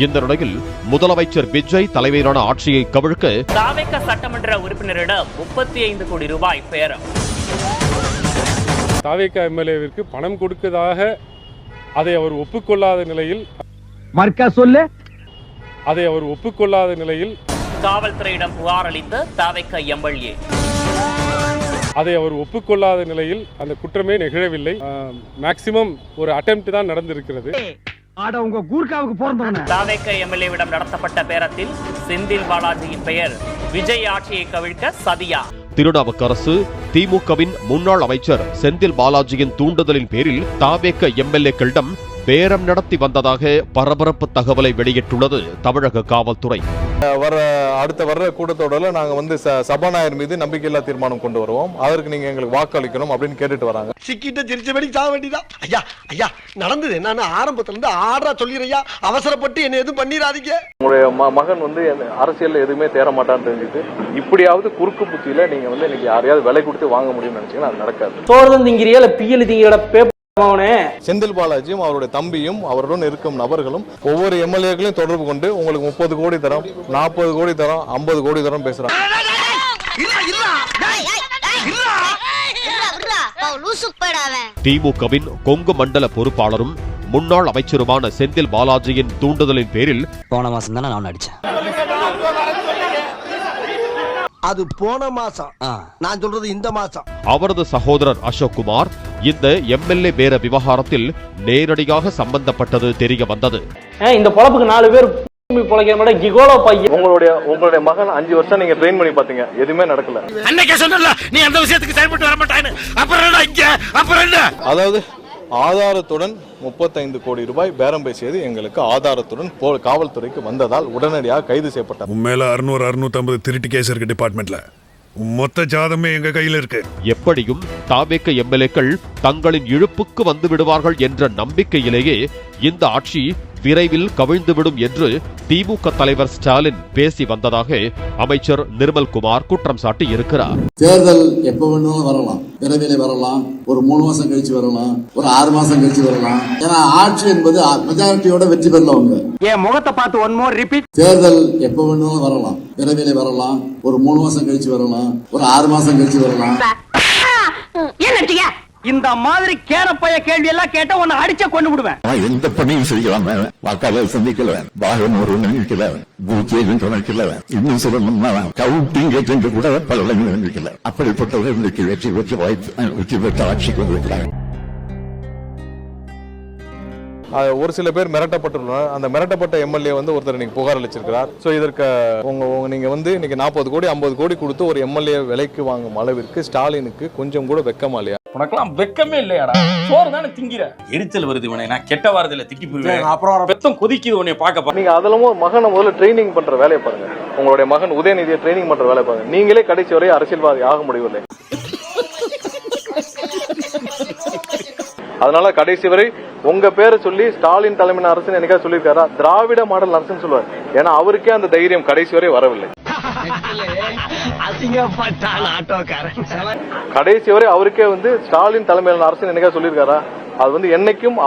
இந்த நிலையில் முதலமைச்சர் விஜய் தலைமையிலான ஆட்சியை கவிழ்க்க தாவேக சட்டமன்ற உறுப்பினரிடம் 35 கோடி ரூபாய் பேரம். தாவேக எம்எல்ஏவிற்கு பணம் கொடுத்ததாக அதை அவர் ஒப்புக்கொள்ளாத நிலையில் காவல்துறையிடம் புகார் அளித்த தாவேக எம்எல்ஏ. அந்த குற்றமே நிகழவில்லை. மேக்சிமம் ஒரு அட்டெம்ப்ட் தான் நடந்திருக்கிறது. தாவேக எம்எல்ஏவிடம் நடத்தப்பட்ட பேரத்தில் செந்தில் பாலாஜியின் பெயர் விஜய் ஆட்சியை கவிழ்க்க சதியா. திருநாவுக்கரசு திமுகவின் முன்னாள் அமைச்சர் செந்தில் பாலாஜியின் தூண்டுதலின் பேரில் தாவேக எம்எல்ஏக்களிடம் பேரம் நடத்தி வந்ததாக பரபரப்பு தகவலை வெளியிட்டுள்ளது தமிழக காவல்துறை. அடுத்த வர்ற கூட்டத்தொடரில் நாங்கள் சபாநாயகர் மீது நம்பிக்கையில்லா தீர்மானம் கொண்டு வருவோம், அதற்கு நீங்க எங்களுக்கு வாக்களிக்கணும் அப்படின்னு கேட்டுட்டு வராங்க. சிக்கிட்ட திருச்சபடி சாக வேண்டியதான். ஐயா ஐயா நடந்தது என்னன்னு ஆரம்பத்துல இருந்து ஆர்டரா சொல்லிடுறியா, அவசரப்பட்டு என்ன எதுவும் பண்ணிடாதீங்க. உங்களுடைய மகன் அரசியல்ல எதுவுமே தேர மாட்டான்னு தெரிஞ்சுட்டு இப்படியாவது குறுக்கு புத்தியில நீங்க இன்னைக்கு யாரையாவது விலை கொடுத்து வாங்க முடியும்னு நினைச்சீங்கன்னா அது நடக்காது. தோர்தம் திங்கிறியா பியல் திங்கிற செந்தில் பாலாஜியும் அவருடைய தம்பியும் அவருடன் இருக்கும் நபர்களும் ஒவ்வொரு எம்எல்ஏக்களையும் தொடர்பு கொண்டு உங்களுக்கு 30 கோடி தரம், 40 கோடி தரம், 50 கோடி தரம் பேசுறாங்க. திமுகவின் கொங்கு மண்டல பொறுப்பாளரும் முன்னாள் அமைச்சருமான செந்தில் பாலாஜியின் தூண்டுதலின் பேரில் போன மாசம் தானே நான் அடிச்சேன். அது போன மாசம், நான் சொல்றது இந்த மாசம். அவரது சகோதரர் அசோக்குமார் இந்த எம்எல்ஏ பேர விவகாரத்தில் நேரடியாக சம்பந்தப்பட்டது தெரிய வந்தது. இந்த பொழப்புக்கு 4 பேர் உங்களுடைய மகன் 5 வருஷம் நீங்க ட்ரெயின் பண்ணி பாத்தீங்க, எதுவுமே நடக்கல. நீ அந்த விஷயத்துக்கு செயல்பட்டு வர மாட்டானு. அதாவது ஆதாரத்துடன் 35 கோடி ரூபாய் பேரம் பேசியது எங்களுக்கு ஆதாரத்துடன் காவல்துறைக்கு வந்ததால் உடனடியாக கைது செய்யப்பட்டார். உண்மையில 600-650 திருட்டு கேஸ் இருக்கு டிபார்ட்மெண்ட்ல. மொத்த ஜாதமே எங்க கையில இருக்கு. எப்படியும் தாவேக எம்எல்ஏக்கள் தங்களின் இழுப்புக்கு வந்து விடுவார்கள் என்ற நம்பிக்கையிலேயே இந்த ஆட்சி விரைவில் கவிழ்ந்துவிடும் என்று திமுக தலைவர் ஸ்டாலின் பேசி வந்ததாக அமைச்சர் நிர்மல்குமார் குற்றம் சாட்டி இருக்கிறார். தேர்தல் எப்ப வேணாலும் வரலாம், விரைவில் வரலாம், ஒரு 3 மாசம் கழிச்சு வரலாம், ஒரு 6 மாசம் கழிச்சு வரலாம். ஏன்னா ஆட்சி என்பது மெஜாரிட்டியோட வெற்றி பெறலாம். என் முகத்தை பார்த்து ஒன் மோர் ரிப்பீட். தேர்தல் எப்ப வேணாலும் வரலாம், விரைவில் வரலாம், ஒரு 3 மாசம் கழிச்சு வரலாம், ஒரு 6 மாசம் கழிச்சு வரலாம். இந்த மாதிரி கேரப்பைய கேள்வி எல்லாம் கேட்டா உன்னை அடிச்ச கொண்டு விடுவேன். எந்த பணியும் செய்யலாம், வாக்காளர் சந்திக்கல, வாகனம் ஒரு நினைக்கல, பூஜை நினைக்கல, இன்னும் சொல்லணும்னா கவுண்டிங் ஏஜென்ட் கூட பல நினைக்கல. அப்படிப்பட்டவர்கள் இன்னைக்கு வெற்றி பெற்ற ஆட்சிக்கு வந்திருக்கிறாங்க. ஒரு சில பேர் மிரட்டப்பட்டுள்ளனர். அந்த மிரட்டப்பட்ட எம்எல்ஏ ஒருத்தர் இன்னைக்கு புகார் அளிச்சிருக்கிறார். சோ இதற்கு நீங்க இன்னைக்கு 40 கோடி 50 கோடி கொடுத்து ஒரு எம்எல்ஏ விலைக்கு வாங்கும் அளவிற்கு ஸ்டாலினுக்கு கொஞ்சம் கூட வெக்கமா இல்லையா? உனக்கெல்லாம் வெக்கமே இல்லையாடா? சோறு தானே திங்கிற. எரிச்சல் வருது இவனை, நான் கெட்ட வாரத்துல திக்கி போயிருவேன். அப்புறம் வெத்தம் கொதிக்குது உன்னை பார்க்க. நீங்க அதெல்லாம் மகனை முதல்ல ட்ரைனிங் பண்ற வேலையை பாருங்க. உங்களுடைய மகன் உதயநிதியை ட்ரைனிங் பண்ற வேலையை பாருங்க. நீங்களே கடைசி வரை அரசியல்வாதி ஆக முடியவில்லை. அதனால கடைசி வரை உங்க பேரை சொல்லி ஸ்டாலின் தலைமையின் அரசு என்னைக்கா சொல்லியிருக்காரா? திராவிட மாடல் அரசுன்னு சொல்லுவார். ஏன்னா அவருக்கே அந்த தைரியம் கடைசி வரை வரவில்லை. கடைசி வரை அவருக்கே ஸ்டாலின் தலைமையிலான அரசு என்னைக்கா சொல்லியிருக்காரா? அது என்னைக்கும்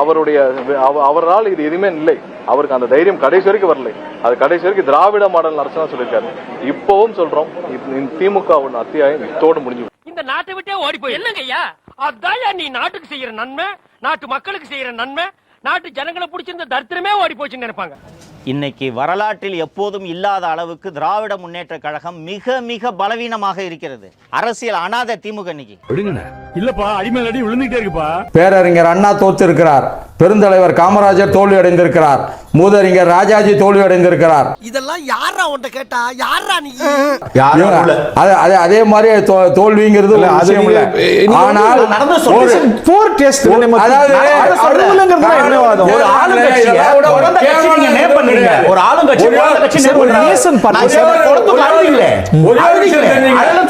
அவரால் இது எதுவுமே இல்லை. அவருக்கு அந்த தைரியம் கடைசி வரைக்கும் வரல. அது கடைசி வரைக்கும் திராவிட மாடல் அரசு தான் சொல்லியிருக்காரு. இப்பவும் சொல்றோம், திமுக அத்தியாயம் இத்தோடு முடிஞ்சு. இந்த நாட்டை விட்டே ஓடி போய் என்னங்க ஐயா? அதான் நீ நாட்டுக்கு செய்யற நன்மை, நாட்டு மக்களுக்கு செய்யற நன்மை, நாட்டு ஜனங்களை பிடிச்சிருந்த தரித்திரமே ஓடி போச்சுன்னு நினைப்பாங்க. இன்னைக்கு வரலாற்றில் எப்போதும் இல்லாத அளவுக்கு திராவிட முன்னேற்ற கழகம் மிக மிக பலவீனமாக இருக்கிறது. அரசியல் அனாதை திமுக இன்னைக்கு. இல்லப்பா, அடிமேல் அடி விழுந்துட்டே இருக்குப்பா. பேரறிஞர் அண்ணா தோற்றிருக்கிறார், பெருந்தலைவர் காமராஜர் தோல்வி அடைந்திருக்கிறார், மூதறிஞர் ராஜாஜி தோல்வி அடைந்திருக்கிறார். இதெல்லாம் யாரா உன்கிட்ட கேட்டா? யாரா நீ? அதே மாதிரி தோல்விங்கிறது ஆனால் ஒரு ஆளுங்கட்சி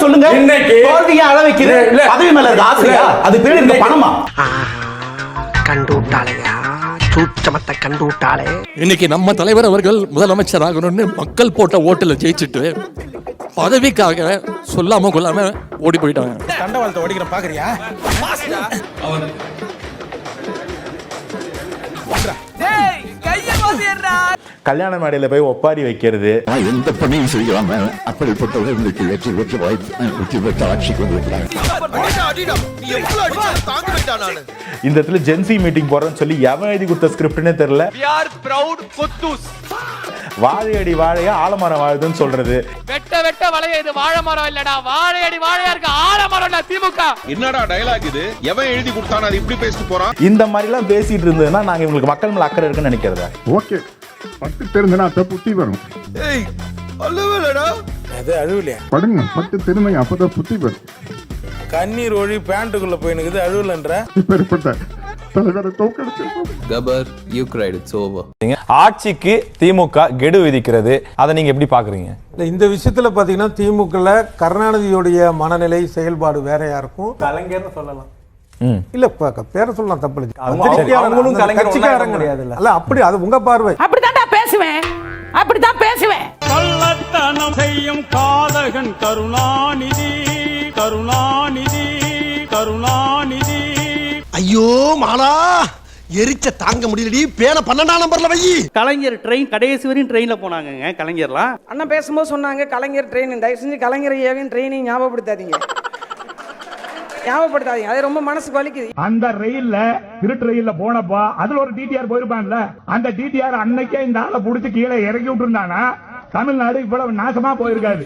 சொல்லுங்க, பதவி மேல ஆசையா? அது பேர் பணமா? கண்டு விட்டாளையா, சூச்சமத்தை கண்டு விட்டாளே. இன்னைக்கு நம்ம தலைவர் அவர்கள் முதலமைச்சர் ஆகணும்னு மக்கள் போட்ட ஓட்டுல ஜெயிச்சுட்டு பதவிக்காக சொல்லாம கொள்ளாம ஓடி போயிட்டாங்க. தண்டவாளத்தை ஓடிக்கிற பாக்குறியா? கைய கல்யாண மேடையில போய் ஒப்பாரி வைக்கிறது, எந்த பணியும் செய்யலாம். அப்படிப்பட்டவர்களுக்கு வெற்றி பெற்ற வாய்ப்பு வெற்றி பெற்ற ஆட்சிக்கு வந்திருக்கிறாங்க. இந்த இடத்துல ஜென்சி மீட்டிங் போறேன்னு சொல்லி எவன் எழுதி கொடுத்த ஸ்கிரிப்ட்னே தெரியல. வாழையடி வாழையா ஆலமரம் வாழுதுன்னு சொல்றது. வெட்ட வெட்ட வளைய இது வாழை மரம் இல்லடா, வாழையடி வாழையா இருக்கு ஆலமரம் திமுக. என்னடா டயலாக் இது? எவன் எழுதி கொடுத்தானோ அது இப்படி பேசிட்டு போறான். இந்த மாதிரி எல்லாம் பேசிட்டு இருந்ததுன்னா நாங்க இவங்களுக்கு மக்கள் மேல அக்கறை இருக்குன்னு நினைக்கிறதா? ஓகே, பட்டு தெரிஞ்சுனா புத்தி வரும். அது அழுவலையா? படுங்க, பட்டு தெரிஞ்சுங்க, அப்பதான் புத்தி வரும். கண்ணீர் ஒழி பேண்ட்டுக்குள்ள போயினுக்குது, அழுவலன்ற. இப்பேற்பட்ட தலைவரை தோக்கடிச்சிருக்கோம். கபர் யூ கிரைட் இட்ஸ் ஓவர். ஆட்சிக்கு திமுக கெடு விதிக்கிறது, அதை நீங்க எப்படி பாக்குறீங்க? இந்த விஷயத்துல பாத்தீங்கன்னா திமுக கருணாநிதியுடைய மனநிலை செயல்பாடு வேறையா இருக்கும். கலைஞர்னு சொல்லலாம். இல்ல பேர சொல்லலாம், தப்பு இல்லை. அவங்களும் கட்சிக்காரங்க கிடையாது. இல்ல அப்படி, அது உங்க பார்வை. அப்படித்தான் பேசுவேன், அப்படித்தான் பேசுவேன். கள்ளத்தனம் செய்யும் காதகன் கருணாநிதி, கருணாநிதி, கருணாநிதி. ஐயோ மாலா, எரிச்ச தாங்க முடியலடி. பேன 12ஆம் நம்பர்ல வை. கலைஞர் ட்ரெயின் கடைசி வரையும் ட்ரெயின்ல போனாங்க. கலைஞர்லாம் அண்ணா பேசும்போது சொன்னாங்க கலைஞர் ட்ரெயின். தயவு செஞ்சு கலைஞர் ஐயாவின் ட்ரெயினை ஞாபகப்படுத்தாதீங்க, ஞாபகப்படுத்தாதீங்க. அது ரொம்ப மனசுக்கு வலிக்குது. அந்த ரயில்ல திருட்டு ரயில்ல போனப்போ அதுல ஒரு டிடிஆர் போயிருப்பான்ல, அந்த டிடிஆர் அன்னைக்கே இந்த ஆளை புடிச்சு கீழே இறக்கி விட்டு இருந்தானா தமிழ்நாடு இவ்வளவு நாசமா போயிருக்காது.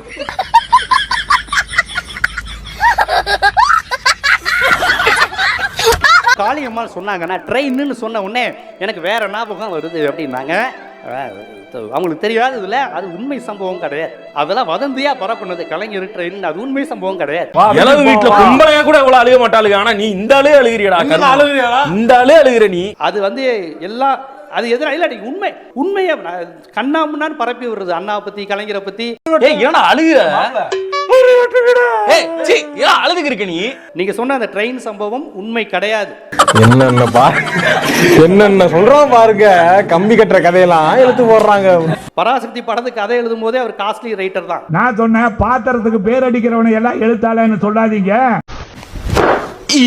காளியம்மாள் சொன்னாங்கன்னா ட்ரெயின்னு சொன்ன உடனே எனக்கு வேற ஞாபகம் வருது அப்படின்னாங்க. அவங்களுக்கு தெரியாததுல அது உண்மை சம்பவம் கிடையாது. அதெல்லாம் வதந்தியா பரப்புனது கலைஞர் ட்ரெயின், அது உண்மை சம்பவம் கிடையாது. வீட்டுல கும்பலையா கூட இவ்வளவு அழுக மாட்டாளுங்க, ஆனா நீ இந்த ஆளே அழுகிறியடா, இந்த ஆளே அழுகிற நீ. அது எல்லாம் அது எதிராக இல்ல, உண்மை உண்மையை கண்ணா முன்னான்னு பரப்பி விடுறது. அண்ணாவை பத்தி கலைஞரை பத்தி ஏன்னா அழுகிற அழுதுக்கு நீ. நீங்க சொன்ன அந்த ட்ரெயின் சம்பவம் உண்மை கிடையாது. என்னென்ன சொல்றோம் பாருங்க, கம்பி கட்டுற கதையெல்லாம் எடுத்து போடுறாங்க. பராசக்தி படத்துக்கு கதை எழுதும் போதே அவர் காஸ்ட்லி ரைட்டர் தான். நான் சொன்னேன், பாத்திரத்துக்கு பேர் அடிக்கிறவனை எல்லாம் எழுத்தாளன்னு சொல்லாதீங்க.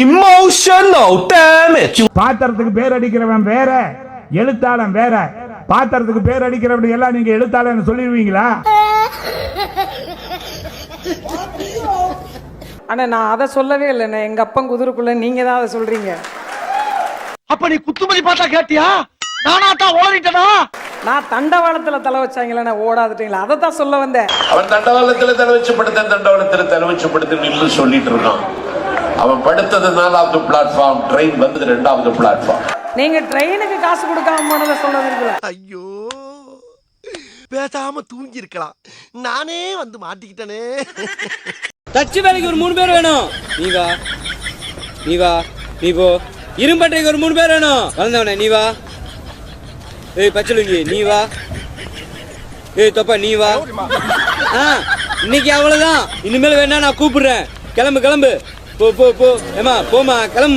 Emotional damage. பாத்திரத்துக்கு பேர் அடிக்கிறவன் வேற, எழுத்தாளன் வேற. பாத்திரத்துக்கு பேர் அடிக்கிறவன் எல்லாம் நீங்க எழுத்தாளன்னு சொல்லிடுவீங்களா? ஆனா நான் அதை சொல்லவே இல்லைண்ணே, எங்க அப்பன் குதிரைக்குள்ள நீங்க தான் அதை சொல்றீங்க. அப்ப நீ குத்துமதி பார்த்தா கேட்டியா? நானா தான் ஓடிட்டனா? நான் தண்டவாளத்துல தலை வச்சாங்களே ஓடாதுட்டீங்களா, அதை தான் சொல்ல வந்தேன். அவன் தண்டவாளத்துல தலை வச்சு படுத்தேன், தண்டவாளத்துல தலை வச்சு படுத்து சொல்லிட்டு இருக்கான். அவன் படுத்தது 4வது பிளாட்ஃபார்ம், ட்ரெயின் வந்தது 2வது பிளாட்ஃபார்ம். நீங்க ட்ரெயினுக்கு காசு கொடுக்காம போனதை சொல்ல. ஐயோ, பேசாம தூங்கி இருக்கலாம், நானே வந்து மாட்டிக்கிட்டனே. தச்சு வேலைக்கு ஒரு 3 பேர் வேணும். நீ வா, நீ வா, நீ போ. இரும்பட்டைக்கு ஒரு 3 பேர் வேணும். வளர்ந்தவனே நீ வா. ஏய் பச்சலுங்கி நீ வா. ஏய் தொப்பா நீ வா. இன்னைக்கு அவ்வளவுதான், இனிமேல் வேணா நான் கூப்பிடுறேன். கிளம்பு கிளம்பு, போ போ போ. ஏமா போமா கிளம்பு.